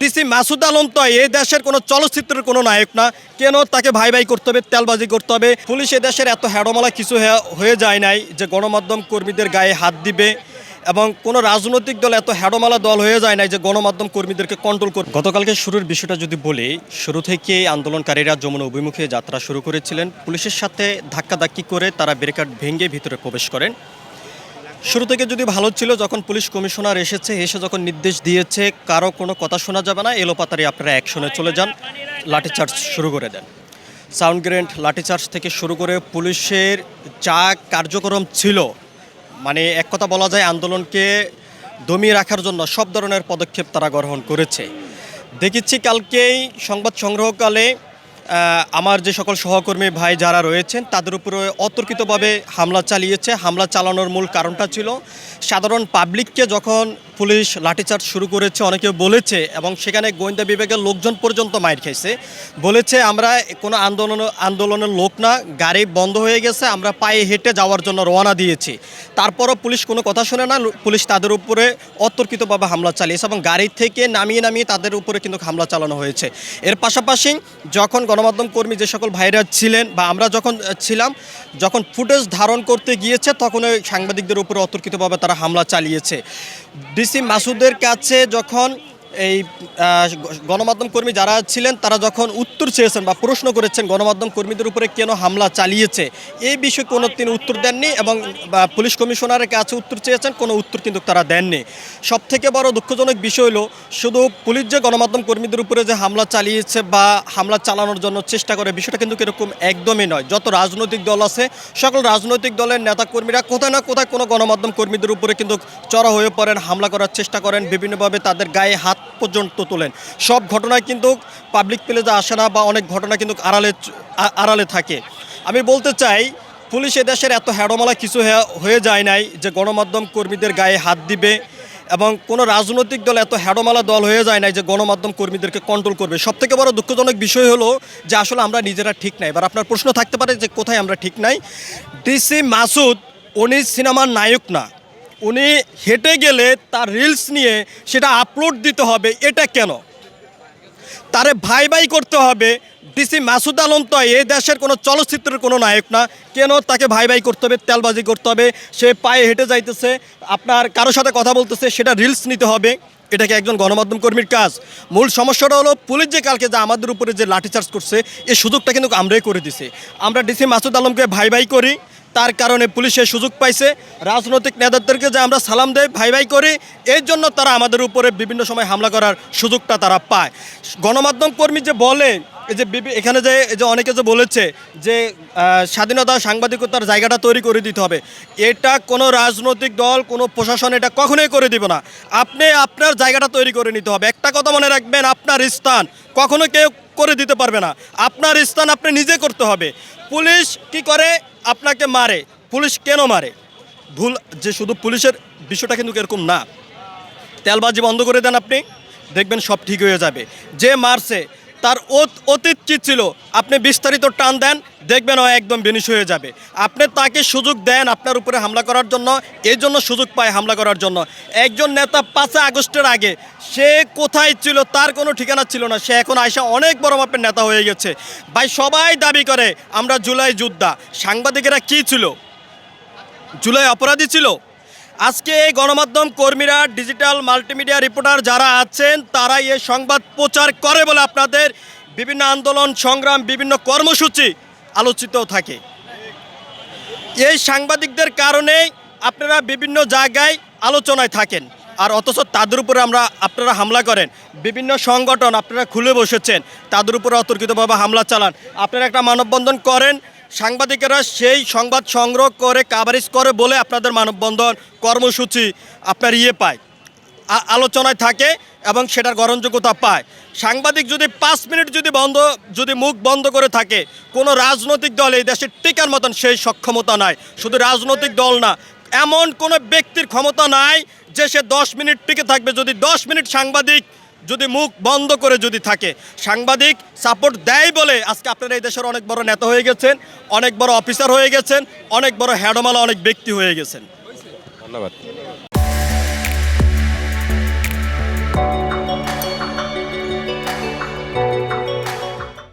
DC Masud Alam তো এই দেশের কোনো চলচ্চিত্রের কোনো নায়ক না। কেন তাকে ভাই ভাই করতে হবে, তেলবাজি করতে হবে? পুলিশ এ দেশের এত হ্যাডমালা কিছু হয়ে যায় নাই যে গণমাধ্যম কর্মীদের গায়ে হাত দিবে, এবং কোনো রাজনৈতিক দল এত হ্যাডমালা দল হয়ে যায় নাই যে গণমাধ্যম কর্মীদেরকে কন্ট্রোল করবে। গতকালকে শুরুর বিষয়টা যদি বলি, শুরু থেকেই আন্দোলনকারীরা যমুনা অভিমুখে যাত্রা শুরু করেছিলেন। পুলিশের সাথে ধাক্কাধাক্কি করে তারা ব্যারিকেড ভেঙে ভিতরে প্রবেশ করেন। শুরু থেকে যদি ভালো ছিল, যখন পুলিশ কমিশনার এসে যখন নির্দেশ দিয়েছে কারো কোনো কথা শোনা যাবে না, এলোপাতারি আপনারা অ্যাকশনে চলে যান, লাঠিচার্জ শুরু করে দেন। সাউন্ড গ্রেনেড, লাঠিচার্জ থেকে শুরু করে পুলিশের যা কার্যক্রম ছিল, মানে এক কথা বলা যায় আন্দোলনকে দমিয়ে রাখার জন্য সব ধরনের পদক্ষেপ তারা গ্রহণ করেছে। দেখেছি কালকেই সংবাদ সংগ্রহকালে আমার যে সকল সহকর্মী ভাই যারা রয়েছেন তাদের উপরে অতর্কিতভাবে হামলা চালিয়েছে। হামলা চালানোর মূল কারণটা ছিল সাধারণ পাবলিককে যখন পুলিশ লাঠিচার্জ শুরু করেছে, অনেকে বলেছে, এবং সেখানে গোয়েন্দা বিভাগের লোকজন পর্যন্ত মাইর খাইছে, বলেছে আমরা কোনো আন্দোলনের লোক না, গাড়ি বন্ধ হয়ে গেছে, আমরা পায়ে হেঁটে যাওয়ার জন্য রওনা দিয়েছি। তারপরও পুলিশ কোনো কথা শুনে না, পুলিশ তাদের উপরে অতর্কিতভাবে হামলা চালিয়েছে এবং গাড়ি থেকে নামিয়ে তাদের উপরে কিন্তু হামলা চালানো হয়েছে। এর পাশাপাশি যখন গণমাধ্যম কর্মী যে সকল ভাইরা ছিলেন বা আমরা যখন ছিলাম, যখন ফুটেজ ধারণ করতে গিয়েছে তখন ওই সাংবাদিকদের উপরে অতর্কিতভাবে তারা হামলা চালিয়েছে। ডিসি মাসুদের কাছে যখন এই গণমাধ্যম কর্মী যারা ছিলেন তারা যখন উত্তর চেয়েছেন বা প্রশ্ন করেছেন গণমাধ্যম কর্মীদের উপরে কেন হামলা চালিয়েছে, এই বিষয়ে কোনো তিনি উত্তর দেননি, এবং পুলিশ কমিশনারের কাছে উত্তর চেয়েছেন, কোনো উত্তর কিন্তু তারা দেননি। সবথেকে বড় দুঃখজনক বিষয় হলো শুধু পুলিশ যে গণমাধ্যম কর্মীদের উপরে যে হামলা চালিয়েছে বা হামলা চালানোর জন্য চেষ্টা করে, বিষয়টা কিন্তু এরকম একদমই নয়। যত রাজনৈতিক দল আছে সকল রাজনৈতিক দলের নেতাকর্মীরা কোথায় না কোথায় কোনো গণমাধ্যম কর্মীদের উপরে কিন্তু চড়া হয়ে পড়েন, হামলা করার চেষ্টা করেন, বিভিন্নভাবে তাদের গায়ে হাত পর্যন্ত তোলেন। সব ঘটনায় কিন্তু পাবলিক প্লেসে আসে না বা অনেক ঘটনা কিন্তু আড়ালে থাকে। আমি বলতে চাই পুলিশ এদেশের এত হ্যাডমালা কিছু হয়ে যায় নাই যে গণমাধ্যম কর্মীদের গায়ে হাত দিবে, এবং কোনো রাজনৈতিক দল এত হ্যাডমালা দল হয়ে যায় নাই যে গণমাধ্যম কর্মীদেরকে কন্ট্রোল করবে। সবথেকে বড় দুঃখজনক বিষয় হলো যে আসলে আমরা নিজেরা ঠিক নাই। এবার আপনার প্রশ্ন থাকতে পারে যে কোথায় আমরা ঠিক নাই। ডিসি মাসুদ উনি সিনেমার নায়ক না, উনি হেঁটে গেলে তার রিলস নিয়ে সেটা আপলোড দিতে হবে, এটা কেন? তারে ভাই ভাই করতে হবে। ডিসি মাসুদ আলম তো এই দেশের কোনো চলচ্চিত্রের কোনো নায়ক না। কেন তাকে ভাই ভাই করতে হবে, তেলবাজি করতে হবে? সে পায়ে হেঁটে যাইতেছে, আপনার কারোর সাথে কথা বলতেছে, সেটা রিলস নিতে হবে, এটা কি একজন গণমাধ্যম কর্মীর কাজ? মূল সমস্যাটা হলো পুলিশ যে কালকে যে আমাদের উপরে যে লাঠিচার্জ করছে, এই সুযোগটা কিন্তু আমরাই করে দিছি। আমরা ডিসি মাসুদ আলমকে ভাই ভাই করি, তার কারণে পুলিশের সুযোগ পাইছে। রাজনৈতিক নেতাদেরকে যে আমরা সালাম দেই, ভাই ভাই করি, এর জন্য তারা আমাদের উপরে বিভিন্ন সময় হামলা করার সুযোগটা তারা পায়। গণমাধ্যম কর্মী যে বলে, এই যে এখানে যে অনেকে যে বলেছে যে স্বাধীনতা সাংবাদিকতার জায়গাটা তৈরি করে দিতে হবে, এটা কোনো রাজনৈতিক দল, কোনো প্রশাসন এটা কখনোই করে দিব না। আপনি আপনার জায়গাটা তৈরি করে নিতে হবে। একটা কথা মনে রাখবেন, আপনার স্থান কখনো কেউ করে দিতে পারবে না। আপনার স্থান আপনি নিজে করতে হবে। পুলিশ কি করে? আপনাকে মারে। পুলিশ কেন মারে? ভুল যে শুধু পুলিশের বিষয়টা কিন্তু এরকম না। তেলবাজি বন্ধ করে দেন, আপনি দেখবেন সব ঠিক হয়ে যাবে। যে মারছে তার অতীত কী ছিল আপনি বিস্তারিত টান দেন, দেখবেন ও একদম বেনিশ হয়ে যাবে। আপনি তাকে সুযোগ দেন আপনার উপরে হামলা করার জন্য, এই জন্য সুযোগ পায় হামলা করার জন্য। একজন নেতা 5 আগস্টের আগে সে কোথায় ছিল তার কোনো ঠিকানা ছিল না, সে এখন আইসা অনেক বড় মাপের নেতা হয়ে গেছে। ভাই সবাই দাবি করে আমরা জুলাই যোদ্ধা, সাংবাদিকেরা কী ছিল? জুলাই অপরাধী ছিল? আজকে এই গণমাধ্যম কর্মীরা, ডিজিটাল মাল্টিমিডিয়া রিপোর্টার যারা আছেন, তারাই এই সংবাদ প্রচার করে বলে আপনাদের বিভিন্ন আন্দোলন সংগ্রাম, বিভিন্ন কর্মসূচি আলোচিত থাকে। এই সাংবাদিকদের কারণেই আপনারা বিভিন্ন জায়গায় আলোচনায় থাকেন, আর অথচ তাদের উপরে আপনারা হামলা করেন। বিভিন্ন সংগঠন আপনারা খুলে বসেছেন, তাদের উপরে অতর্কিতভাবে হামলা চালান। আপনারা একটা মানববন্ধন করেন, সাংবাদিকেরা সেই সংবাদ সংগ্রহ করে কাভারেজ করে বলে আপনাদের মানববন্ধন কর্মসূচি আপনার পায়, আলোচনায় থাকে এবং সেটার গ্রহণযোগ্যতা পায়। সাংবাদিক যদি 5 মিনিট যদি মুখ বন্ধ করে থাকে, কোনো রাজনৈতিক দল এই দেশে টিকার মতন সেই সক্ষমতা নাই। শুধু রাজনৈতিক দল না, এমন কোনো ব্যক্তির ক্ষমতা নাই যে সে 10 মিনিট টিকে থাকবে। যদি 10 মিনিট সাংবাদিক যদি মুখ বন্ধ করে যদি থাকে, সাংবাদিক সাপোর্ট দেয় বলে আজকে আপনারা এই দেশের অনেক বড় নেতা হয়ে গেছেন, অনেক বড় অফিসার হয়ে গেছেন, অনেক বড় হ্যাডমালা অনেক ব্যক্তি হয়ে গেছেন। ধন্যবাদ।